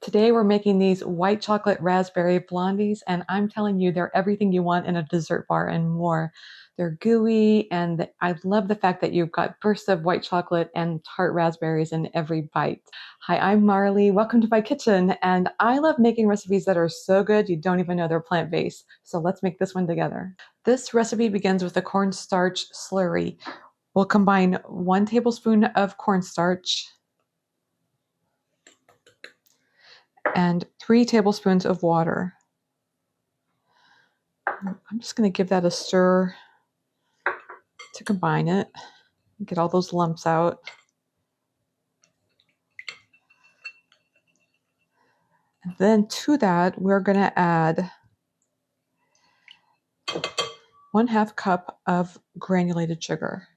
Today we're making these white chocolate raspberry blondies, and I'm telling you, they're everything you want in a dessert bar and more. They're gooey, and I love the fact that you've got bursts of white chocolate and tart raspberries in every bite. Hi, I'm Marley. Welcome to my kitchen, and I love making recipes that are so good you don't even know they're plant-based. So let's make this one together. This recipe begins with a cornstarch slurry. We'll combine 1 tablespoon of cornstarch and 3 tablespoons of water. I'm just going to give that a stir to combine it, get all those lumps out. And then to that, we're going to add 1/2 cup of granulated sugar.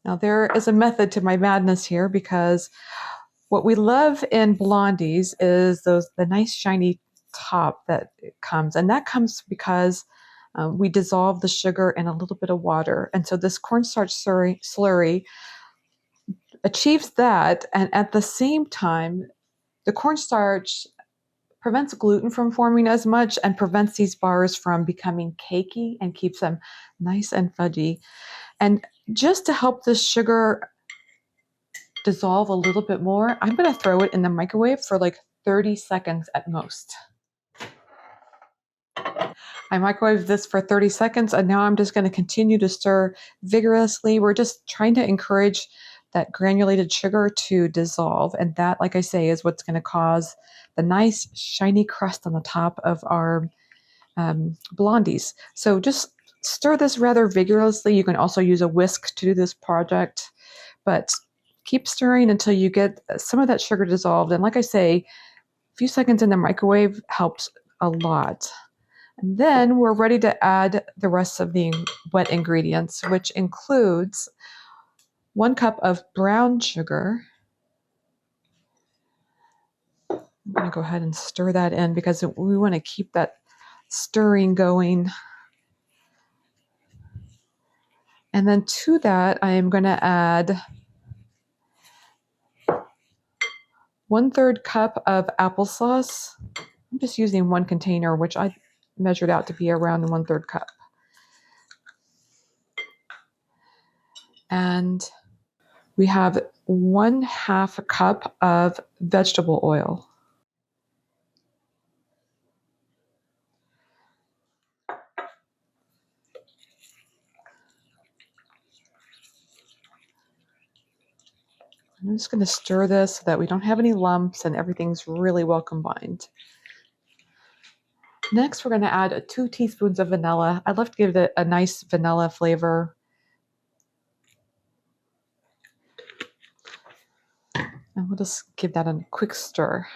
Now there is a method to my madness here, because what we love in blondies is the nice shiny top that it comes, and that comes because we dissolve the sugar in a little bit of water. And so this cornstarch slurry achieves that, and at the same time, the cornstarch prevents gluten from forming as much and prevents these bars from becoming cakey and keeps them nice and fudgy. And just to help the sugar dissolve a little bit more, I'm going to throw it in the microwave for like 30 seconds at most. I microwaved this for 30 seconds, and now I'm just going to continue to stir vigorously. We're just trying to encourage that granulated sugar to dissolve, and that, like I say, is what's going to cause the nice shiny crust on the top of our blondies. So just stir this rather vigorously. You can also use a whisk to do this project, but keep stirring until you get some of that sugar dissolved. And like I say, a few seconds in the microwave helps a lot. And then we're ready to add the rest of the wet ingredients, which includes 1 cup of brown sugar. I'm going to go ahead and stir that in because we want to keep that stirring going. And then to that, I am going to add 1/3 cup of applesauce. I'm just using 1 container, which I measured out to be around 1/3 cup. And we have 1/2 cup of vegetable oil. I'm just going to stir this so that we don't have any lumps and everything's really well combined. Next, we're going to add 2 teaspoons of vanilla. I love to give it a nice vanilla flavor. And we'll just give that a quick stir.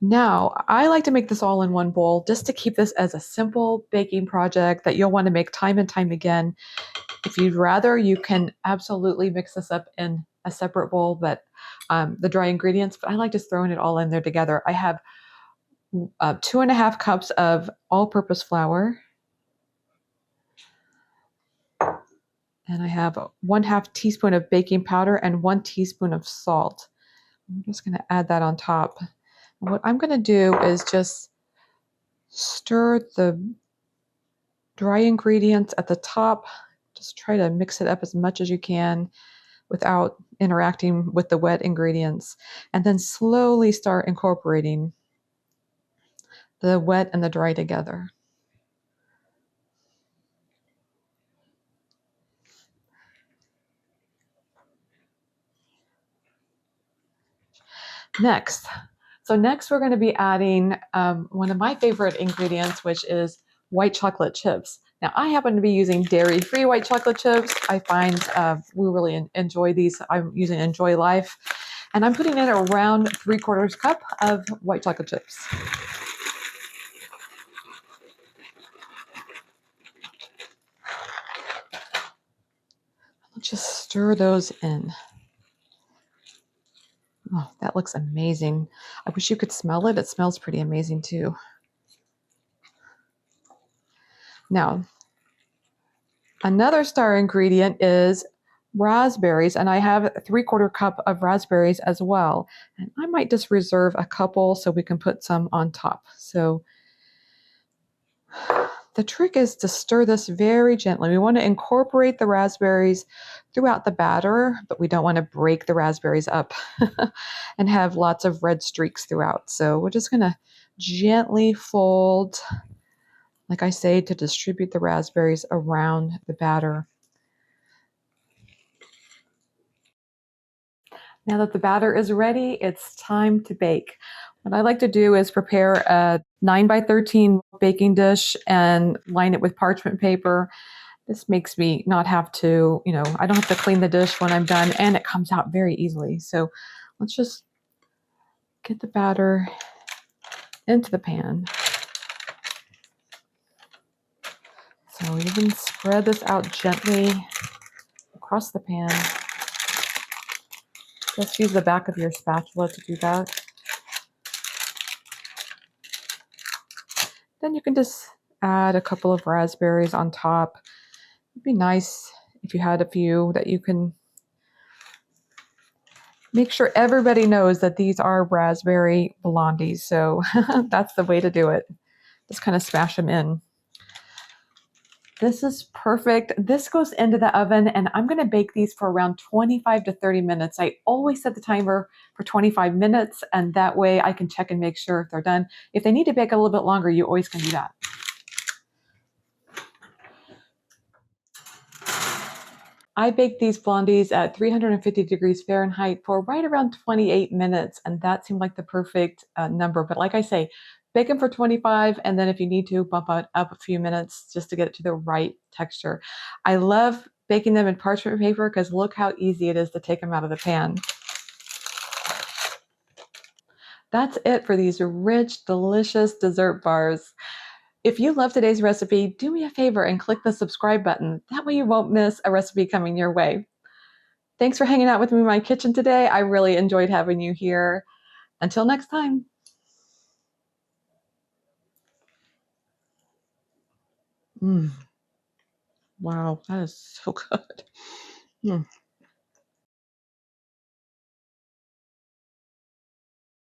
Now, I like to make this all in one bowl just to keep this as a simple baking project that you'll want to make time and time again. If you'd rather, you can absolutely mix this up in a separate bowl, but the dry ingredients, but I like just throwing it all in there together. I have 2.5 cups of all-purpose flour. And I have 1/2 teaspoon of baking powder and 1 teaspoon of salt. I'm just going to add that on top. And what I'm going to do is just stir the dry ingredients at the top. Just try to mix it up as much as you can without interacting with the wet ingredients. And then slowly start incorporating the wet and the dry together. Next we're going to be adding one of my favorite ingredients, which is white chocolate chips. Now, I happen to be using dairy-free white chocolate chips. I find we really enjoy these. I'm using Enjoy Life, and I'm putting in around 3/4 cup of white chocolate chips. Let's just stir those in. Oh, that looks amazing. I wish you could smell it. It smells pretty amazing too. Now, another star ingredient is raspberries, and I have a 3/4 cup of raspberries as well. And I might just reserve a couple so we can put some on top. So the trick is to stir this very gently. We want to incorporate the raspberries throughout the batter, but we don't want to break the raspberries up and have lots of red streaks throughout. So we're just going to gently fold, like I say, to distribute the raspberries around the batter. Now that the batter is ready, it's time to bake. What I like to do is prepare a 9 by 13 baking dish and line it with parchment paper. This makes me not have to, I don't have to clean the dish when I'm done, and it comes out very easily. So let's just get the batter into the pan. So you can spread this out gently across the pan. Just use the back of your spatula to do that. Then you can just add a couple of raspberries on top. It'd be nice if you had a few that you can make sure everybody knows that these are raspberry blondies. So that's the way to do it. Just kind of smash them in. This is perfect. This goes into the oven, and I'm going to bake these for around 25 to 30 minutes. I always set the timer for 25 minutes, and that way I can check and make sure if they're done. If they need to bake a little bit longer, you always can do that. I baked these blondies at 350 degrees Fahrenheit for right around 28 minutes, and that seemed like the perfect number. But like I say, bake them for 25, and then if you need to, bump it up a few minutes just to get it to the right texture. I love baking them in parchment paper because look how easy it is to take them out of the pan. That's it for these rich, delicious dessert bars. If you love today's recipe, do me a favor and click the subscribe button. That way you won't miss a recipe coming your way. Thanks for hanging out with me in my kitchen today. I really enjoyed having you here. Until next time. Wow, that is so good.